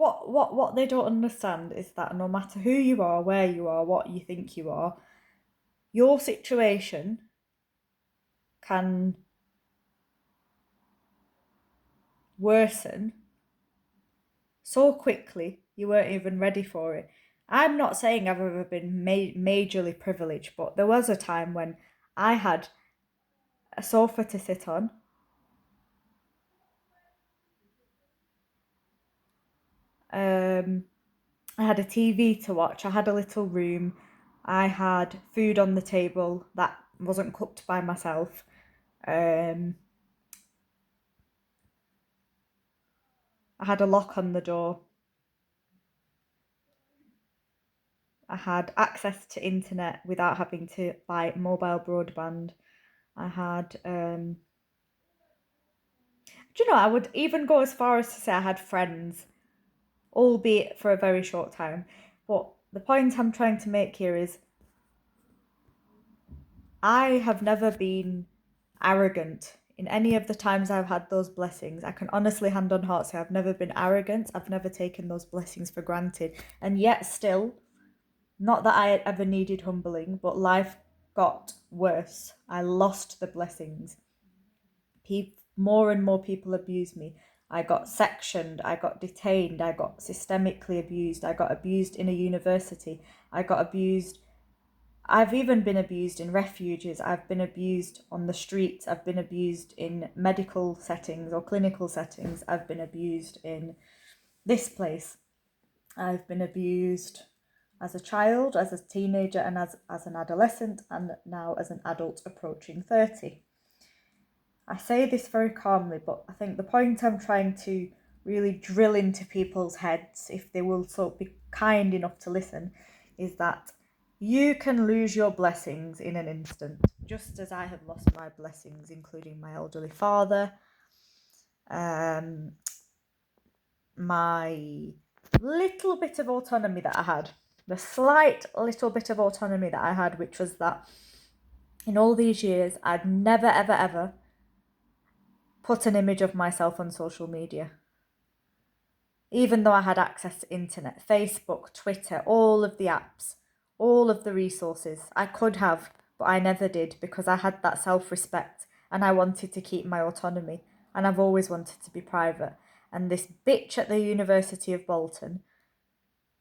what they don't understand is that no matter who you are, where you are, what you think you are, your situation can worsen so quickly you weren't even ready for it. I'm not saying I've ever been majorly privileged, but there was a time when I had a sofa to sit on. I had a TV to watch. I had a little room. I had food on the table that wasn't cooked by myself. Um, I had a lock on the door. I had access to internet without having to buy mobile broadband. I had, do you know, I would even go as far as to say I had friends, albeit for a very short time. But the point I'm trying to make here is I have never been arrogant in any of the times I've had those blessings. I can honestly, hand on heart, say I've never been arrogant. I've never taken those blessings for granted. And yet, still, not that I ever needed humbling, but life got worse. I lost the blessings. More and more people abused me. I got sectioned, I got detained, I got systemically abused, I got abused in a university, I got abused. I've even been abused in refuges, I've been abused on the streets, I've been abused in medical settings or clinical settings, I've been abused in this place. I've been abused as a child, as a teenager, and as an adolescent, and now as an adult approaching 30. I say this very calmly, but I think the point I'm trying to really drill into people's heads, if they will so be kind enough to listen, is that you can lose your blessings in an instant, just as I have lost my blessings, including my elderly father, my little bit of autonomy that I had, the slight little bit of autonomy that I had, which was that in all these years, I'd never, ever, ever put an image of myself on social media. Even though I had access to internet, Facebook, Twitter, all of the apps, all of the resources, I could have, but I never did because I had that self-respect and I wanted to keep my autonomy and I've always wanted to be private. And this bitch at the University of Bolton,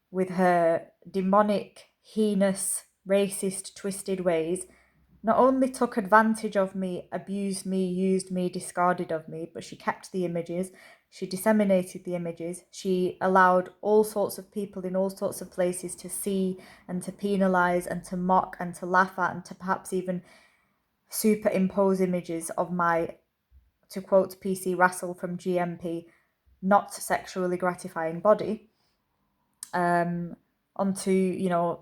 with her demonic, heinous, racist, twisted ways, not only took advantage of me, abused me, used me, discarded of me, but she kept the images, she disseminated the images, she allowed all sorts of people in all sorts of places to see and to penalise and to mock and to laugh at and to perhaps even superimpose images of my, to quote PC Russell from GMP, not sexually gratifying body, onto,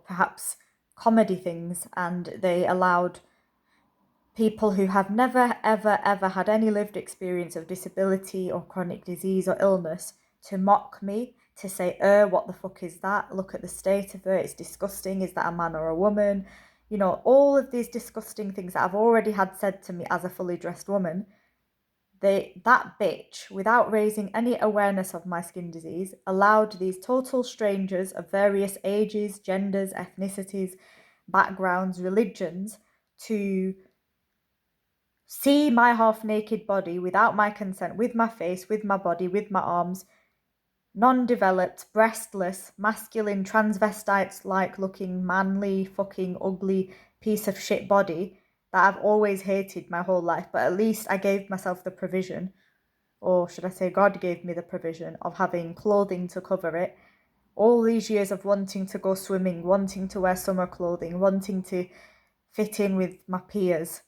perhaps comedy things, and they allowed people who have never, ever, ever had any lived experience of disability or chronic disease or illness to mock me, to say, what the fuck is that? Look at the state of her, it's disgusting, is that a man or a woman? All of these disgusting things that I've already had said to me as a fully dressed woman. That bitch, without raising any awareness of my skin disease, allowed these total strangers of various ages, genders, ethnicities, backgrounds, religions to see my half-naked body without my consent, with my face, with my body, with my arms, non-developed, breastless, masculine, transvestites-like looking, manly, fucking ugly piece of shit body that I've always hated my whole life, but at least I gave myself the provision, or should I say God gave me the provision of having clothing to cover it. All these years of wanting to go swimming, wanting to wear summer clothing, wanting to fit in with my peers.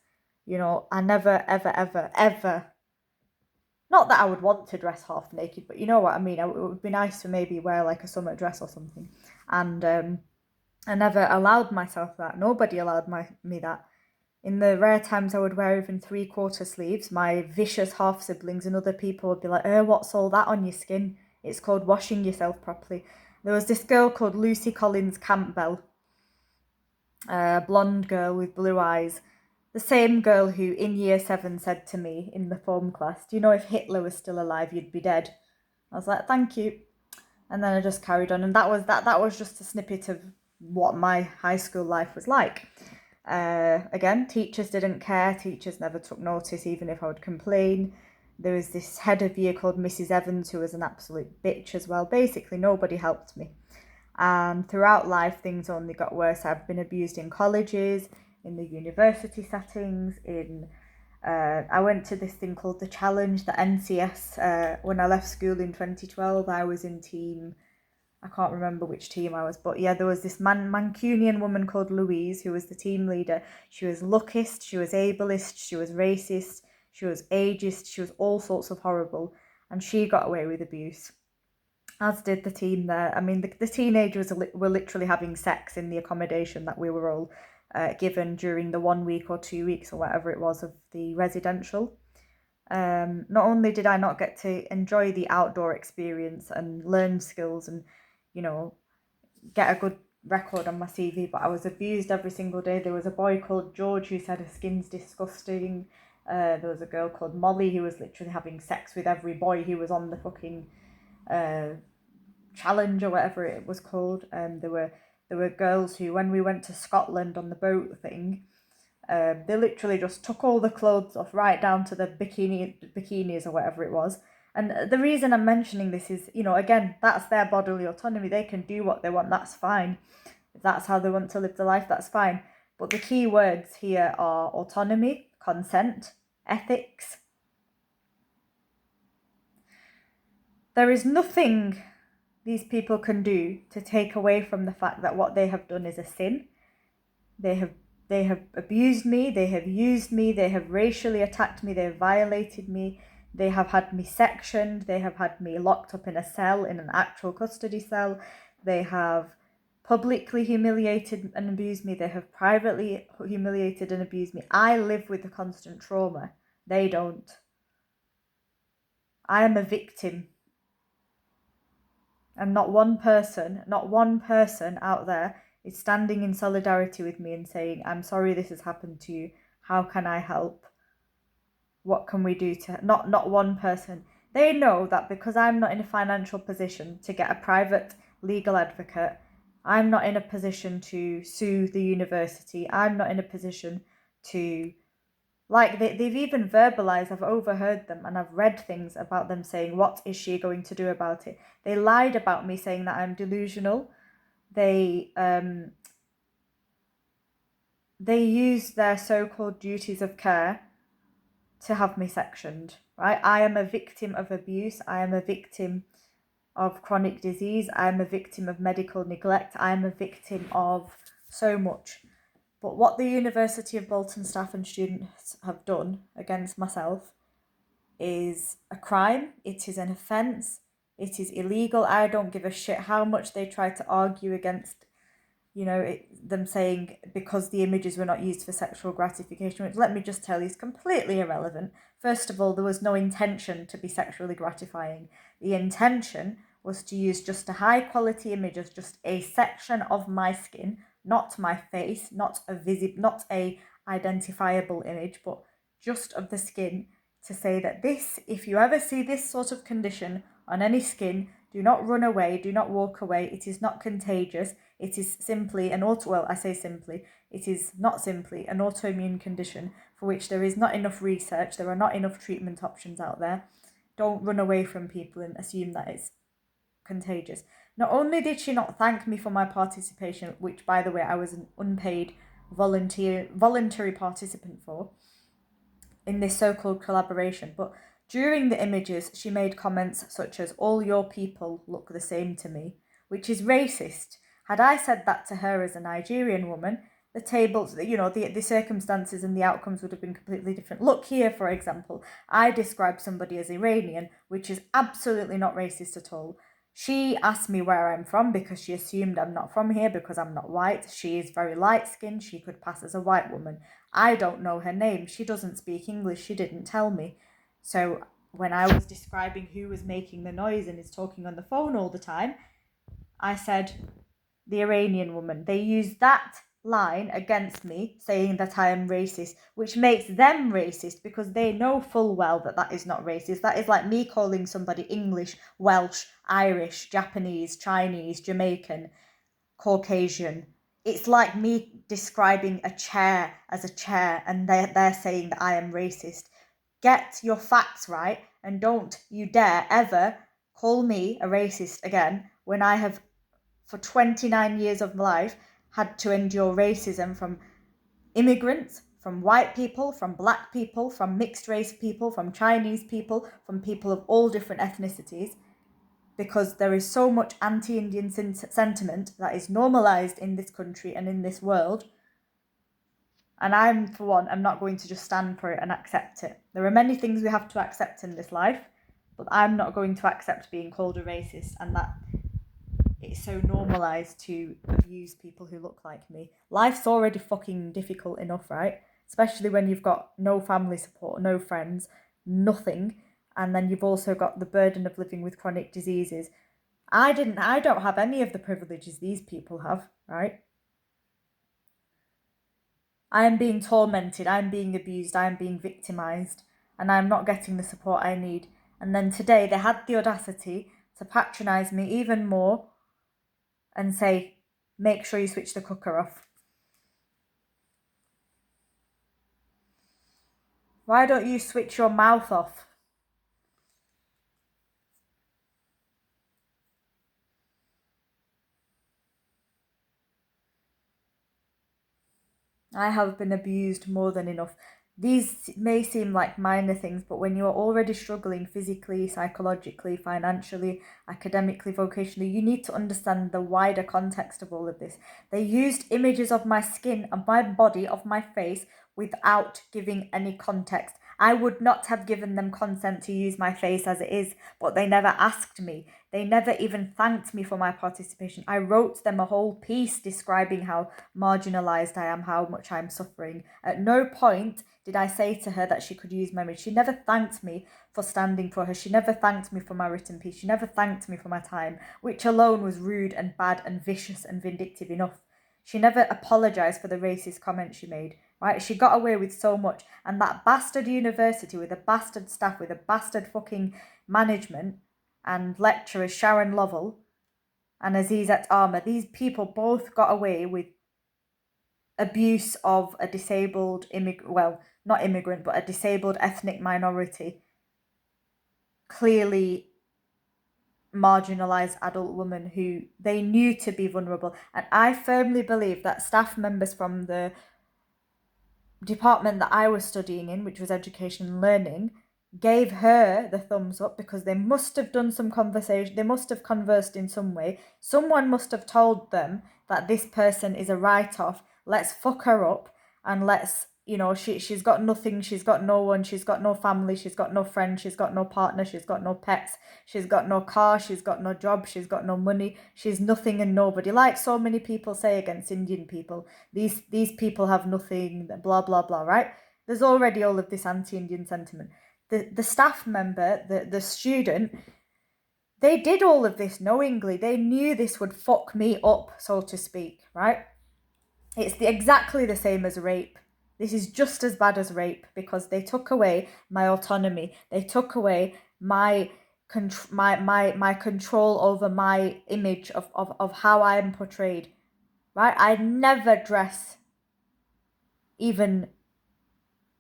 I never, ever, ever, ever, not that I would want to dress half naked, but you know what I mean. It would be nice to maybe wear like a summer dress or something. And I never allowed myself that. Nobody allowed me that. In the rare times I would wear even 3/4 sleeves, my vicious half siblings and other people would be like, what's all that on your skin? It's called washing yourself properly. There was this girl called Lucy Collins Campbell, a blonde girl with blue eyes. The same girl who in year 7 said to me in the form class, do you know if Hitler was still alive, you'd be dead? I was like, thank you. And then I just carried on, and that was just a snippet of what my high school life was like. Again, teachers didn't care. Teachers never took notice, even if I would complain. There was this head of year called Mrs. Evans, who was an absolute bitch as well. Basically, nobody helped me. And throughout life, things only got worse. I've been abused in colleges, in the university settings, I went to this thing called the Challenge, the NCS. When I left school in 2012, I was in team, I can't remember which team I was, but yeah, there was this Mancunian woman called Louise who was the team leader. She was lookist, she was ableist, she was racist, she was ageist, she was all sorts of horrible, and she got away with abuse, as did the team there. I mean, the teenagers were literally having sex in the accommodation that we were all given during the 1 week or 2 weeks or whatever it was of the residential. Not only did I not get to enjoy the outdoor experience and learn skills and, you know, get a good record on my CV, but I was abused every single day. There was a boy called George who said her skin's disgusting. There was a girl called Molly who was literally having sex with every boy who was on the fucking challenge or whatever it was called. There were girls who, when we went to Scotland on the boat thing, they literally just took all the clothes off right down to the bikinis or whatever it was. And the reason I'm mentioning this is, again, that's their bodily autonomy. They can do what they want. That's fine. If that's how they want to live their life, that's fine. But the key words here are autonomy, consent, ethics. There is nothing these people can do to take away from the fact that what they have done is a sin. They have abused me, they have used me, they have racially attacked me, they have violated me, they have had me sectioned, they have had me locked up in a cell, in an actual custody cell, they have publicly humiliated and abused me, they have privately humiliated and abused me. I live with the constant trauma. They don't. I am a victim. And not one person out there is standing in solidarity with me and saying, I'm sorry this has happened to you. How can I help? What can we do to... Not one person. They know that because I'm not in a financial position to get a private legal advocate, I'm not in a position to sue the university. I'm not in a position to... Like, they've even verbalized, I've overheard them and I've read things about them saying, what is she going to do about it? They lied about me, saying that I'm delusional. They used their so-called duties of care to have me sectioned, right? I am a victim of abuse. I am a victim of chronic disease. I am a victim of medical neglect. I am a victim of so much. But what the University of Bolton staff and students have done against myself is a crime. It is an offence. It is illegal. I don't give a shit how much they try to argue against, them saying because the images were not used for sexual gratification, which, let me just tell you, is completely irrelevant. First of all, there was no intention to be sexually gratifying. The intention was to use just a high quality image of just a section of my skin, not my face, not a identifiable image, but just of the skin, to say that this, if you ever see this sort of condition on any skin, do not run away, do not walk away. It is not contagious. It is simply an it is not simply an autoimmune condition for which there is not enough research. There are not enough treatment options out there. Don't run away from people and assume that it's contagious. Not only did she not thank me for my participation, which, by the way, I was an unpaid voluntary participant for in this so-called collaboration, but during the images she made comments such as, all your people look the same to me, which is racist. Had I said that to her as a Nigerian woman, the tables, the circumstances and the outcomes would have been completely different. Look here, for example, I described somebody as Iranian, which is absolutely not racist at all. She asked me where I'm from because she assumed I'm not from here because I'm not white. She is very light-skinned. She could pass as a white woman. I don't know her name. She doesn't speak English. She didn't tell me. So when I was describing who was making the noise and is talking on the phone all the time, I said the Iranian woman. They used that line against me saying that I am racist, which makes them racist because they know full well that that is not racist. That is like me calling somebody English, Welsh, Irish, Japanese, Chinese, Jamaican, Caucasian. It's like me describing a chair as a chair and they're saying that I am racist. Get your facts right and don't you dare ever call me a racist again when I have, for 29 years of my life, had to endure racism from immigrants, from white people, from black people, from mixed race people, from Chinese people, from people of all different ethnicities, because there is so much anti-Indian sentiment that is normalised in this country and in this world. And I'm, for one, I'm not going to just stand for it and accept it. There are many things we have to accept in this life, but I'm not going to accept being called a racist and that it's so normalised to abuse people who look like me. Life's already fucking difficult enough, right? Especially when you've got no family support, no friends, nothing, and then you've also got the burden of living with chronic diseases. I don't have any of the privileges these people have, right? I am being tormented, I'm being abused, I'm being victimised, and I'm not getting the support I need. And then today they had the audacity to patronise me even more and say, make sure you switch the cooker off. Why don't you switch your mouth off? I have been abused more than enough. These may seem like minor things, but when you are already struggling physically, psychologically, financially, academically, vocationally, you need to understand the wider context of all of this. They used images of my skin, of my body, of my face, without giving any context. I would not have given them consent to use my face as it is, but they never asked me. They never even thanked me for my participation. I wrote them a whole piece describing how marginalised I am, how much I'm suffering. At no point did I say to her that she could use my image. She never thanked me for standing for her. She never thanked me for my written piece. She never thanked me for my time, which alone was rude and bad and vicious and vindictive enough. She never apologised for the racist comments she made, right? She got away with so much. And that bastard university with a bastard staff, with a bastard fucking management and lecturers, Sharon Lovell and Azizat Arma, these people both got away with abuse of a disabled not immigrant, but a disabled ethnic minority, clearly marginalised adult woman who they knew to be vulnerable. And I firmly believe that staff members from the department that I was studying in, which was education and learning, gave her the thumbs up because they must have done some conversation, they must have conversed in some way. Someone must have told them that this person is a write-off, let's fuck her up and let's, she's got nothing, she's got no one, she's got no family, she's got no friends, she's got no partner, she's got no pets, she's got no car, she's got no job, she's got no money, she's nothing and nobody, like so many people say against Indian people. These people have nothing, blah blah blah, right? There's already all of this anti-Indian sentiment. The staff member, the student, they did all of this knowingly. They knew this would fuck me up, so to speak, right? It's exactly the same as rape. This is just as bad as rape because they took away my autonomy. They took away my control over my image of how I am portrayed, right? I never dress even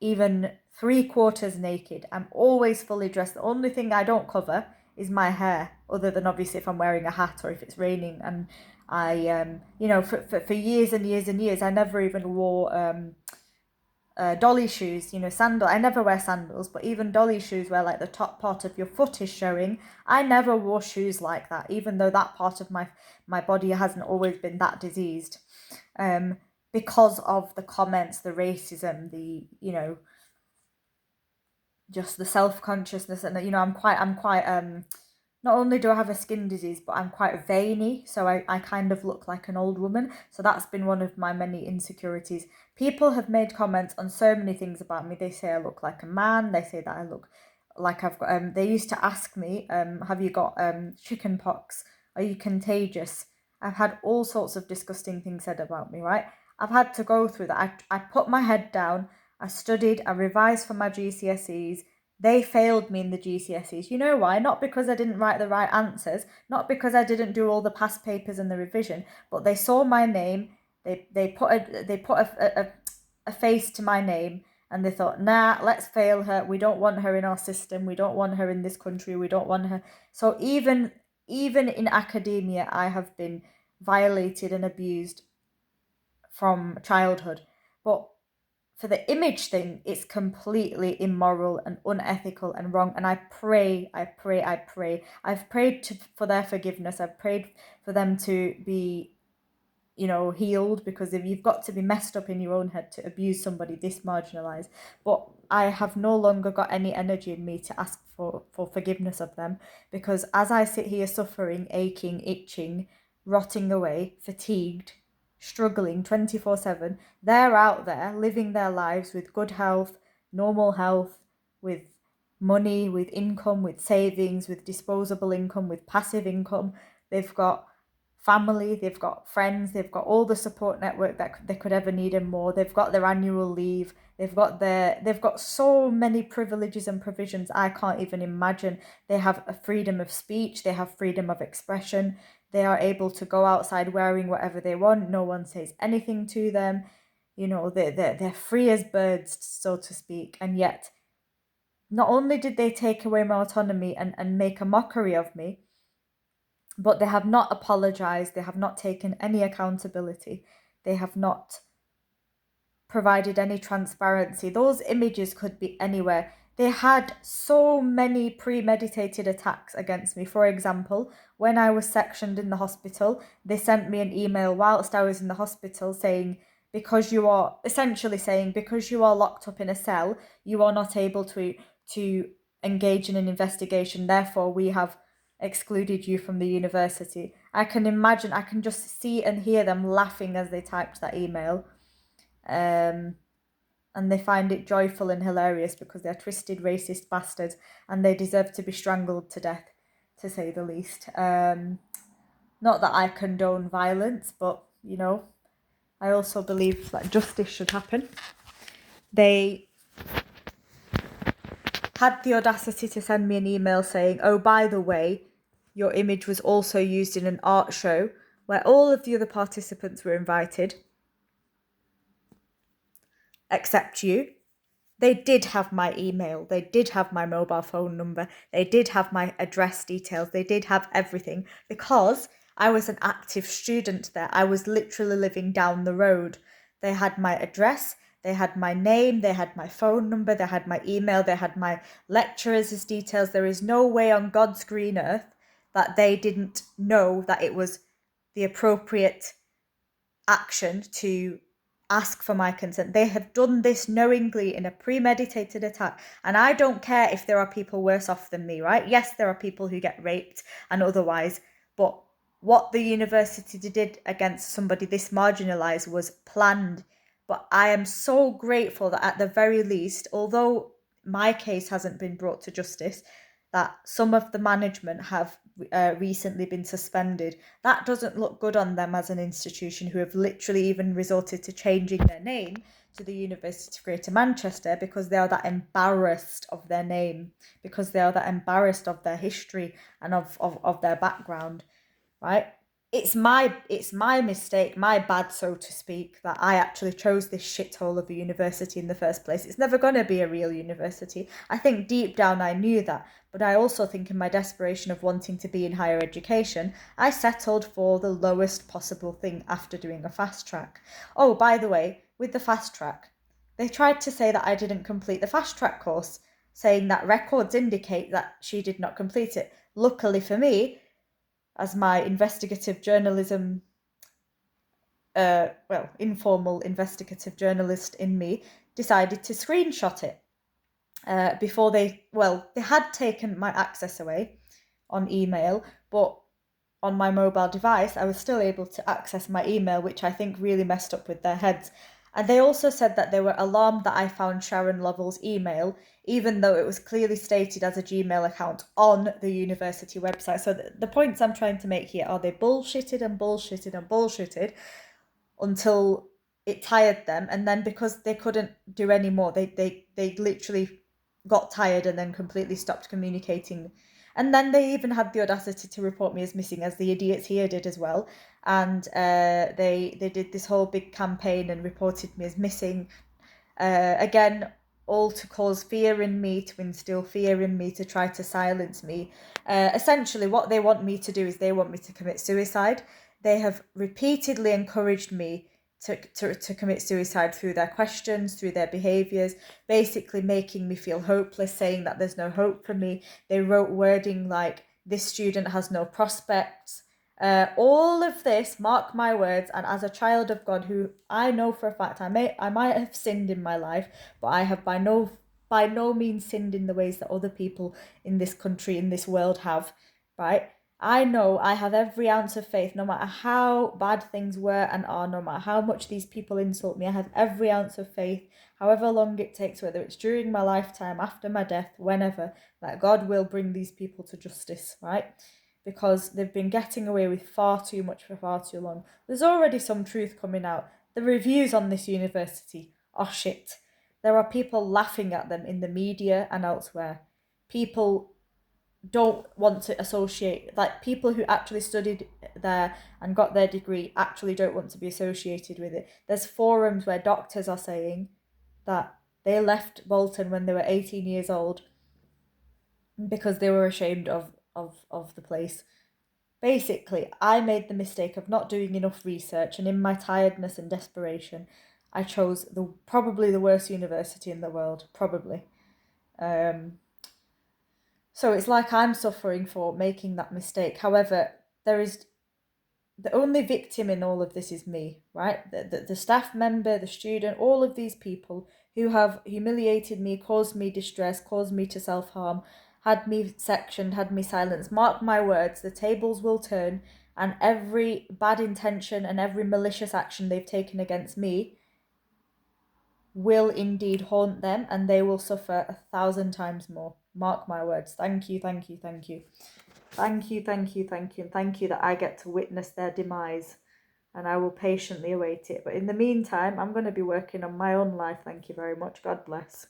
3/4 naked. I'm always fully dressed. The only thing I don't cover is my hair, other than obviously if I'm wearing a hat or if it's raining. And I, for years and years and years, I never even wore dolly shoes, sandal. I never wear sandals, but even dolly shoes where like the top part of your foot is showing, I never wore shoes like that, even though that part of my body hasn't always been that diseased. Because of the comments, the racism, the, just the self-consciousness. And I'm quite not only do I have a skin disease, but I'm quite veiny, so I kind of look like an old woman. So that's been one of my many insecurities. People have made comments on so many things about me. They say I look like a man. They say that I look like I've got they used to ask me, have you got chicken pox? Are you contagious? I've had all sorts of disgusting things said about me, right? I've had to go through that. I put my head down, I studied, I revised for my GCSEs. They failed me in the GCSEs. You know why? Not because I didn't write the right answers, not because I didn't do all the past papers and the revision, but they saw my name, they put a face to my name, and they thought, nah, let's fail her. We don't want her in our system. We don't want her in this country. We don't want her. So even in academia, I have been violated and abused from childhood. But for the image thing, it's completely immoral and unethical and wrong. And I pray. I've prayed for their forgiveness. I've prayed for them to be, healed, because if you've got to be messed up in your own head to abuse somebody this marginalized. But I have no longer got any energy in me to ask for forgiveness of them, because as I sit here suffering, aching, itching, rotting away, fatigued, struggling 24/7, they're out there living their lives with good health, normal health, with money, with income, with savings, with disposable income, with passive income. They've got family, they've got friends, they've got all the support network that they could ever need and more. They've got their annual leave, they've got so many privileges and provisions I can't even imagine. They have a freedom of speech, they have freedom of expression, they are able to go outside wearing whatever they want, no one says anything to them. They're free as birds, so to speak. And yet, not only did they take away my autonomy and make a mockery of me, but they have not apologized, they have not taken any accountability, they have not provided any transparency. Those images could be anywhere. They had so many premeditated attacks against me. For example, when I was sectioned in the hospital, they sent me an email whilst I was in the hospital saying, because you are locked up in a cell, you are not able to engage in an investigation. Therefore, we have excluded you from the university. I can just see and hear them laughing as they typed that email. And they find it joyful and hilarious because they're twisted, racist bastards and they deserve to be strangled to death, to say the least. Not that I condone violence, but, I also believe that justice should happen. They had the audacity to send me an email saying, oh, by the way, your image was also used in an art show where all of the other participants were invited, except you. They did have my email, they did have my mobile phone number, they did have my address details, they did have everything, because I was an active student there. I was literally living down the road. They had my address, they had my name, they had my phone number, they had my email, they had my lecturers' details. There is no way on God's green earth that they didn't know that it was the appropriate action to ask for my consent. They have done this knowingly in a premeditated attack. And I don't care if there are people worse off than me, right? Yes, there are people who get raped and otherwise, but what the university did against somebody this marginalized was planned. But I am so grateful that at the very least, although my case hasn't been brought to justice, that some of the management have recently been suspended. That doesn't look good on them as an institution, who have literally even resorted to changing their name to the University of Greater Manchester because they are that embarrassed of their name, because they are that embarrassed of their history and of their background, right? It's my mistake, my bad, so to speak, that I actually chose this shithole of a university in the first place. It's never going to be a real university. I think deep down I knew that, but I also think in my desperation of wanting to be in higher education, I settled for the lowest possible thing after doing a fast track. Oh, by the way, with the fast track, they tried to say that I didn't complete the fast track course, saying that records indicate that she did not complete it. Luckily for me, as my investigative journalism, informal investigative journalist in me, decided to screenshot it before they had taken my access away on email, but on my mobile device, I was still able to access my email, which I think really messed up with their heads. And they also said that they were alarmed that I found Sharon Lovell's email, even though it was clearly stated as a Gmail account on the university website. So the points I'm trying to make here are they bullshitted and bullshitted and bullshitted until it tired them, and then because they couldn't do any more, they literally got tired and then completely stopped communicating. And then they even had the audacity to report me as missing, as the idiots here did as well. And they did this whole big campaign and reported me as missing. Again, all to cause fear in me, to instill fear in me, to try to silence me. Essentially, what they want me to do is they want me to commit suicide. They have repeatedly encouraged me to commit suicide through their questions, through their behaviours, basically making me feel hopeless, saying that there's no hope for me. They wrote wording like, this student has no prospects. All of this, mark my words, and as a child of God, who I know for a fact I might have sinned in my life, but I have by no means sinned in the ways that other people in this country, in this world have, right? I know I have every ounce of faith, no matter how bad things were and are, no matter how much these people insult me, I have every ounce of faith, however long it takes, whether it's during my lifetime, after my death, whenever, that God will bring these people to justice, right? Because they've been getting away with far too much for far too long. There's already some truth coming out. The reviews on this university are shit. There are people laughing at them in the media and elsewhere. People don't want to associate, like people who actually studied there and got their degree actually don't want to be associated with it. There's forums where doctors are saying that they left Bolton when they were 18 years old because they were ashamed of the place. Basically, I made the mistake of not doing enough research, and in my tiredness and desperation, I chose probably the worst university in the world, probably. Um, so it's like I'm suffering for making that mistake. However, there is the only victim in all of this is me, right? The staff member, the student, all of these people who have humiliated me, caused me distress, caused me to self-harm, had me sectioned, had me silenced. Mark my words, the tables will turn, and every bad intention and every malicious action they've taken against me will indeed haunt them, and they will suffer 1,000 times more. Mark my words. Thank you, thank you, thank you. Thank you, thank you, thank you, and thank you that I get to witness their demise, and I will patiently await it. But in the meantime, I'm going to be working on my own life. Thank you very much. God bless.